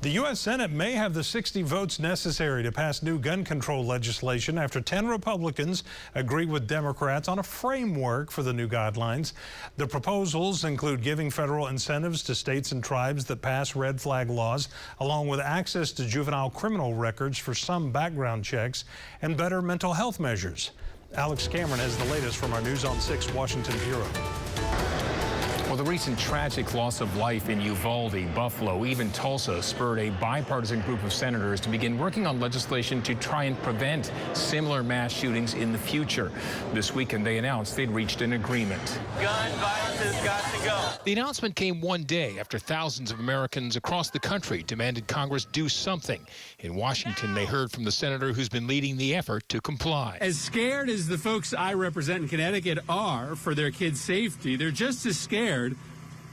The U.S. Senate may have the 60 votes necessary to pass new gun control legislation after 10 Republicans agree with Democrats on a framework for the new guidelines. The proposals include giving federal incentives to states and tribes that pass red flag laws, along with access to juvenile criminal records for some background checks and better mental health measures. Alex Cameron has the latest from our News on 6 Washington bureau. Well, the recent tragic loss of life in Uvalde, Buffalo, even Tulsa spurred a bipartisan group of senators to begin working on legislation to try and prevent similar mass shootings in the future. This weekend, they announced they'd reached an agreement. Gun violence has got to go. The announcement came one day after thousands of Americans across the country demanded Congress do something. In Washington, they heard from the senator who's been leading the effort to comply. As scared as the folks I represent in Connecticut are for their kids' safety, they're just as scared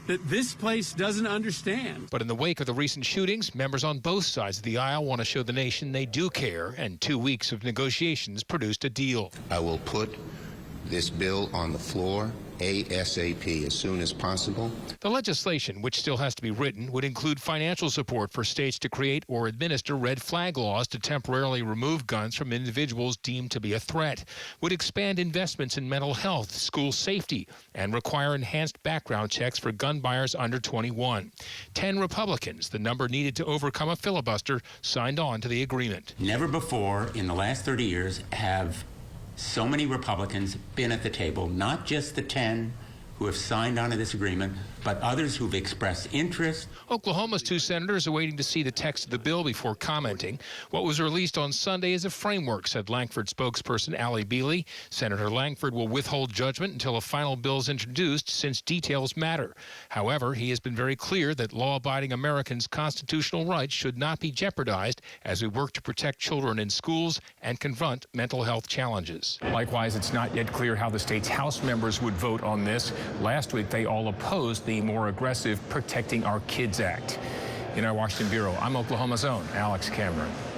that this place doesn't understand. But in the wake of the recent shootings, members on both sides of the aisle want to show the nation they do care, and 2 weeks of negotiations produced a deal. I will put this bill on the floor ASAP, as soon as possible. The legislation, which still has to be written, would include financial support for states to create or administer red flag laws to temporarily remove guns from individuals deemed to be a threat, would expand investments in mental health, school safety, and require enhanced background checks for gun buyers under 21. 10 Republicans, the number needed to overcome a filibuster, signed on to the agreement. Never before in the last 30 years have so many Republicans been at the table, not just the 10 who have signed on to this agreement, but others who've expressed interest. Oklahoma's 2 senators are waiting to see the text of the bill before commenting. What was released on Sunday is a framework, said Langford spokesperson Ali Bealey. Senator Langford will withhold judgment until a final bill is introduced, since details matter. However, he has been very clear that law-abiding Americans' constitutional rights should not be jeopardized as we work to protect children in schools and confront mental health challenges. Likewise, it's not yet clear how the state's House members would vote on this. Last week, they all opposed the more aggressive Protecting Our Kids Act. In our Washington bureau, I'm Oklahoma's own Alex Cameron.